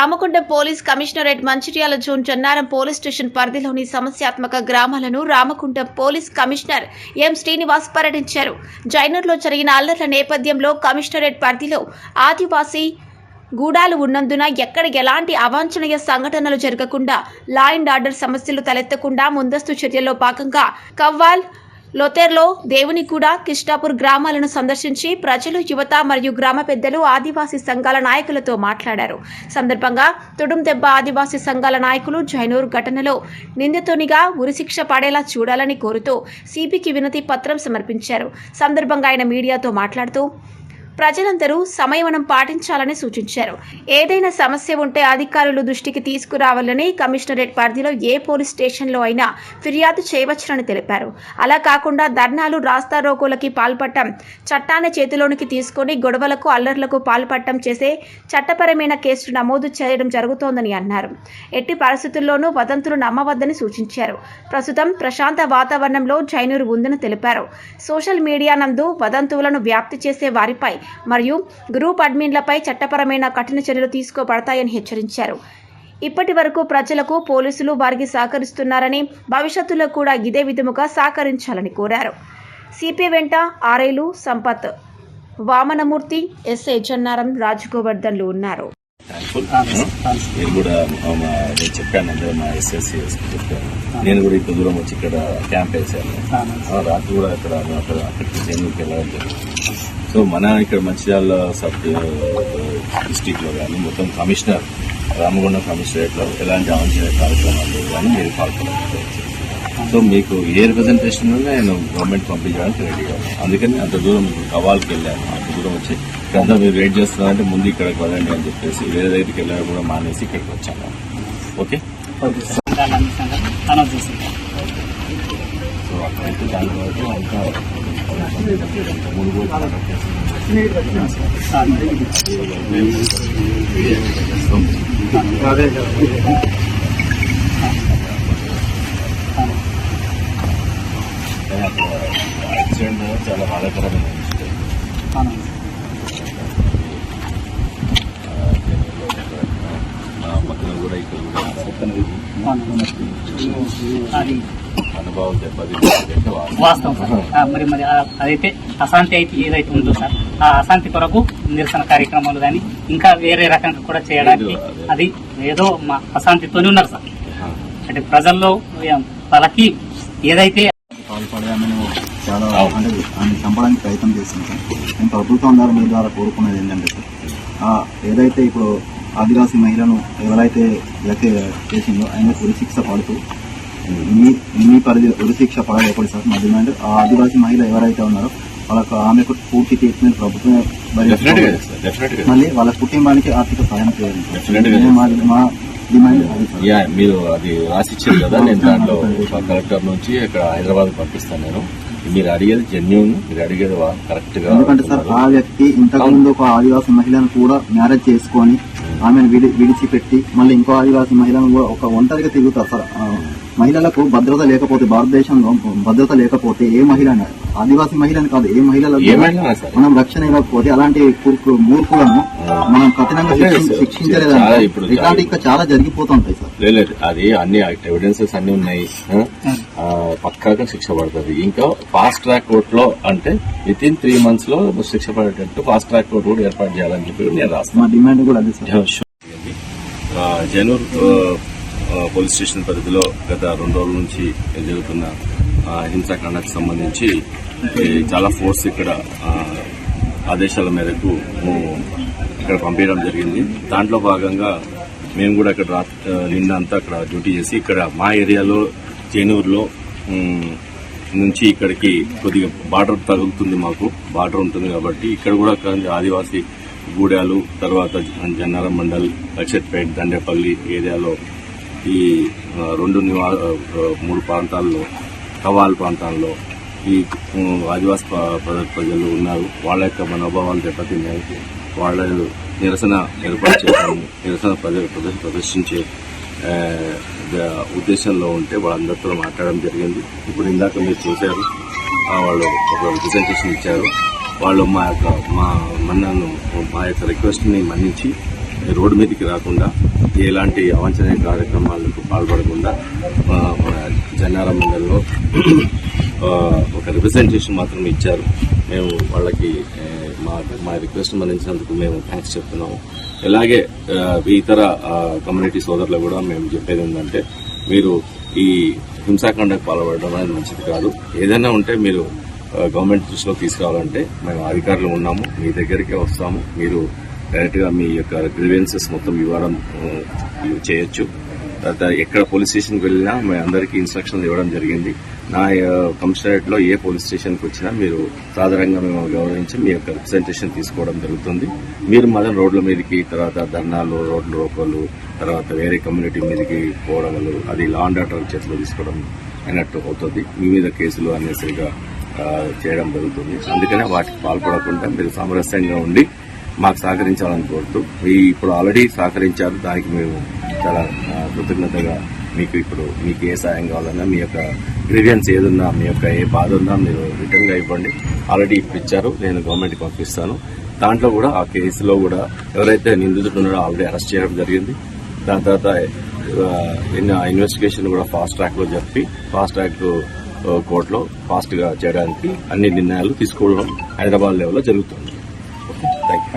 Ramagundam police commissionerate Mancherial zone Jannaram police station పరిధిలోని సమస్యాత్మక గ్రామాలను Ramagundam police commissioner M Srinivas పర్యటించారు. జైనూర్లో జరిగిన అల్లర్ల నేపథ్యంలో కమిషనరేట్ పరిధిలో ఆదివాసీ గూడాలు ఉన్నందున ఎక్కడ ఎలాంటి అవాంఛనీయ సంఘటనలు జరగకుండా, లా అండ్ ఆర్డర్ సమస్యలు తలెత్తకుండా ముందస్తు చర్యల్లో భాగంగా కవ్వాల్, లోతెర్లో, దేవునిగూడ, కిష్టాపూర్ గ్రామాలను సందర్శించి ప్రజలు, యువత మరియు గ్రామ పెద్దలు, ఆదివాసీ సంఘాల నాయకులతో మాట్లాడారు. సందర్భంగా తుడుందెబ్బ ఆదివాసీ సంఘాల నాయకులు జైనూర్ ఘటనలో నిందితునిగా ఉరిశిక్ష పడేలా చూడాలని కోరుతూ సిపికి వినతి పత్రం సమర్పించారు. సందర్భంగా ఆయన మీడియాతో మాట్లాడుతూ ప్రజలందరూ సంయమనం పాటించాలని సూచించారు. ఏదైనా సమస్య ఉంటే అధికారులు దృష్టికి తీసుకురావాలని, కమిషనరేట్ పరిధిలో ఏ పోలీస్ స్టేషన్లో అయినా ఫిర్యాదు చేయవచ్చునని తెలిపారు. అలా కాకుండా ధర్నాలు, రాస్తారోకోలకి పాల్పడటం, చట్టాన్ని చేతిలోనికి తీసుకుని గొడవలకు, అల్లర్లకు పాల్పడటం చేసే చట్టపరమైన కేసులు నమోదు చేయడం జరుగుతోందని అన్నారు. ఎట్టి పరిస్థితుల్లోనూ వదంతులు నమ్మవద్దని సూచించారు. ప్రస్తుతం ప్రశాంత వాతావరణంలో జైనూరు ఉందని తెలిపారు. సోషల్ మీడియా నందు వదంతువులను వ్యాప్తి చేసే వారిపై మరియు గ్రూప్ అడ్మిన్లపై చట్టపరమైన కఠిన చర్యలు తీసుకోబడతాయని హెచ్చరించారు. ఇప్పటి వరకు ప్రజలకు పోలీసులు వారికి సహకరిస్తున్నారని, భవిష్యత్తులో కూడా ఇదే విధముగా సహకరించాలని కోరారు. సిపి వెంట ఆర్ఐలు సంపత్, వామనమూర్తి, ఎస్ఐ జన్నారం, రాజగోవర్ధన్లు ఉన్నారు. నేను కూడా చెప్పాను, అందరూ మా ఎస్ఎస్సీ చెప్పాను. నేను కూడా ఇంత దూరం వచ్చి ఇక్కడ క్యాంప్ వేసాను. రాత్రి కూడా అక్కడికి జైలుకి వెళ్ళాలి. సో మన ఇక్కడ మంచిర్యాల సబ్ డిస్టిక్ లో కానీ మొత్తం కమిషనర్ రామగుండం కమిషనరేట్ లో ఎలాంటి అవాంఛనీయ కార్యక్రమాలు కానీ మీరు పాల్గొనవచ్చు. సో మీకు ఏ రిప్రజెంటేషన్ నేను గవర్నమెంట్ పంపించడానికి రెడీగా ఉన్నాను. అందుకని అంత దూరం కవాల్కి వెళ్ళాను. అంత దూరం వచ్చి ఇక్కడంతా మీరు వెయిట్ చేస్తున్నారంటే ముందు ఇక్కడికి వెళ్ళండి అని చెప్పేసి వేరే దగ్గరికి వెళ్ళడం కూడా మానేసి ఇక్కడికి వచ్చాను. ఓకే, సో అక్కడైతే దాని వరకు ఇంకా 3 రోజులు యాక్సిడెంట్ చాలా బాధాకరమైన పక్కన కూడా ఇక్కడ అనుభవం వాస్తవం మరి మరి అదైతే అశాంతి అయితే ఏదైతే ఉందో సార్, ఆ అశాంతి కొరకు నిరసన కార్యక్రమాలు కానీ ఇంకా వేరే రకంగా కూడా చేయడానికి అది ఏదో మా అశాంతితోనే ఉన్నారు సార్. అంటే ప్రజల్లో వాళ్ళకి ఏదైతే పాల్పడమని చాలా అంటే ఆమె చంపడానికి ప్రయత్నం చేస్తుంది సార్. నేను ప్రభుత్వం ద్వారా మీ ద్వారా కోరుకునేది ఏంటంటే సార్, ఏదైతే ఇప్పుడు ఆదివాసీ మహిళను ఎవరైతే చేసిందో ఆయన ఉరిశిక్ష పడుతూ ఇన్ని పరిధి ఉరిశిక్ష పడలేకూడదు సార్. మా డిమాండ్ ఆ ఆదివాసీ మహిళ ఎవరైతే ఉన్నారో వాళ్ళకు ఆమెకు పూర్తి ట్రీట్మెంట్ ప్రభుత్వమే మళ్ళీ వాళ్ళ కుటుంబానికి ఆర్థిక సహాయం చేయాలి. మా డిమాండ్ మీరు అది రాసిచ్చారు కదా, నేను దాంట్లో కలెక్టర్ నుంచి ఇక్కడ హైదరాబాద్ పంపిస్తాను. నేను మీరు అడిగేది జెన్యూన్, మీరు అడిగేది కరెక్ట్ గా. ఎందుకంటే సార్ ఆ వ్యక్తి ఇంతకుముందు ఒక ఆదివాసీ మహిళను కూడా మ్యారేజ్ చేసుకొని ఆమెను విడిచిపెట్టి మళ్ళీ ఇంకో ఆదివాసీ మహిళను కూడా ఒక ఒంటరిగా తిరుగుతారు సార్. మహిళలకు భద్రత లేకపోతే, భారతదేశంలో భద్రత లేకపోతే ఏ మహిళ, ఆదివాసీ మహిళని కాదు ఏ మహిళలకు మనం రక్షణ ఇవ్వకపోతే అలాంటి మూర్ఖులను మనం కఠినంగా శిక్షించలేదంటే ఇట్లాంటి ఇంకా చాలా జరిగిపోతుంటాయి సార్. లేదు, అది అన్ని ఎవిడెన్సెస్ అన్ని ఉన్నాయి, పక్కాగా శిక్ష పడుతుంది. ఇంకా ఫాస్ట్ ట్రాక్ కోర్ట్ లో అంటే వితిన్ 3 months లో శిక్ష పడేటట్టు ఫాస్ట్ ట్రాక్ కోర్ట్ కూడా ఏర్పాటు చేయాలని చెప్పి నేను రాస్తాను. మా డిమాండ్ కూడా అదే సార్. జైనూర్ పోలీస్ స్టేషన్ పరిధిలో గత 2 రోజుల నుంచి జరుగుతున్న హింసాకాండకు సంబంధించి చాలా ఫోర్స్ ఇక్కడ ఆదేశాల మేరకు ఇక్కడ పంపించడం జరిగింది. దాంట్లో భాగంగా మేము కూడా ఇక్కడ నిన్నంతా అక్కడ డ్యూటీ చేసి ఇక్కడ మా ఏరియాలో జైనూరులో నుంచి ఇక్కడికి కొద్దిగా బార్డర్ తగులుతుంది, మాకు బార్డర్ ఉంటుంది కాబట్టి ఇక్కడ కూడా ఆదివాసీ గూడాలు, తర్వాత జన్నారం మండల్, లక్షట్పేట్, దండేపల్లి ఏరియాలో ఈ 3 ప్రాంతాల్లో, కవాల్ ప్రాంతాల్లో ఈ ఆదివాసీ ప్రజలు ఉన్నారు. వాళ్ళ యొక్క మనోభావాలు దెబ్బతిన్నాయి. వాళ్ళ నిరసన ఏర్పాటు చేశాము. నిరసన ప్రదర్శించే ఉద్దేశంలో ఉంటే వాళ్ళందరితో మాట్లాడడం జరిగింది. ఇప్పుడు ఇందాక మీరు చూశారు, వాళ్ళు ఒక రిప్రజెంటేషన్ ఇచ్చారు. వాళ్ళు మా యొక్క రిక్వెస్ట్ ని మన్నించి రోడ్డు మీదకి రాకుండా ఎలాంటి అవాంఛనీయ కార్యక్రమాలకు పాల్పడకుండా మన జన్నారం మండలంలో ఒక రిప్రజెంటేషన్ మాత్రం ఇచ్చారు. మేము వాళ్ళకి మా రిక్వెస్ట్ మన్నించినందుకు మేము థ్యాంక్స్ చెప్తున్నాము. అలాగే ఇతర కమ్యూనిటీ సోదరులు కూడా మేము చెప్పేది ఏంటంటే, మీరు ఈ హింసాకాండకు పాల్పడడం అనేది మంచిది కాదు. ఏదైనా ఉంటే మీరు గవర్నమెంట్ దృష్టిలో తీసుకురావాలంటే మేము అధికారులు ఉన్నాము, మీ దగ్గరికే వస్తాము. మీరు డైరెక్ట్ గా మీ యొక్క గ్రీవెన్సెస్ మొత్తం ఇవ్వడం చేయొచ్చు. తర్వాత ఎక్కడ పోలీస్ స్టేషన్కి వెళ్ళినా మీ అందరికీ ఇన్స్ట్రక్షన్లు ఇవ్వడం జరిగింది. నా కమిషనరేట్ లో ఏ పోలీస్ స్టేషన్కి వచ్చినా మీరు సాధారణంగా మేము గౌరవించి మీ యొక్క రిప్రజెంటేషన్ తీసుకోవడం జరుగుతుంది. మీరు మాత్రం రోడ్ల మీదకి, తర్వాత ధర్నాలు, రోడ్లు రోకోలు, తర్వాత వేరే కమ్యూనిటీ మీదకి పోవడాలు, అది లా అండ్ ఆర్డర్ చేతిలో తీసుకోవడం అయినట్టు అవుతుంది. మీ మీద కేసులు అనేసరిగా చేయడం జరుగుతుంది. అందుకనే వాటికి పాల్పడకుండా మీరు సామరస్యంగా ఉండి మాకు సహకరించాలని కోరుతూ, ఇప్పుడు ఆల్రెడీ సహకరించారు. దానికి మేము చాలా కృతజ్ఞతగా మీకు ఏ సాయం కావాలన్నా, మీ యొక్క గ్రీవియన్స్ ఏదున్నా, మీ యొక్క ఏ బాధ ఉన్నా మీరు రిటర్న్ గా ఇవ్వండి. ఆల్రెడీ ఇప్పించారు, నేను గవర్నమెంట్కి పంపిస్తాను. దాంట్లో కూడా ఆ కేసులో కూడా ఎవరైతే నిందితుడు ఉన్నారో ఆల్రెడీ అరెస్ట్ చేయడం జరిగింది. దాని తర్వాత ఇన్వెస్టిగేషన్ కూడా ఫాస్ట్ ట్రాక్ లో చెప్పి ఫాస్ట్ ట్రాక్ కోర్టులో ఫాస్ట్ గా చేయడానికి అన్ని నిర్ణయాలు తీసుకోవడం హైదరాబాద్ లెవెల్లో జరుగుతుంది.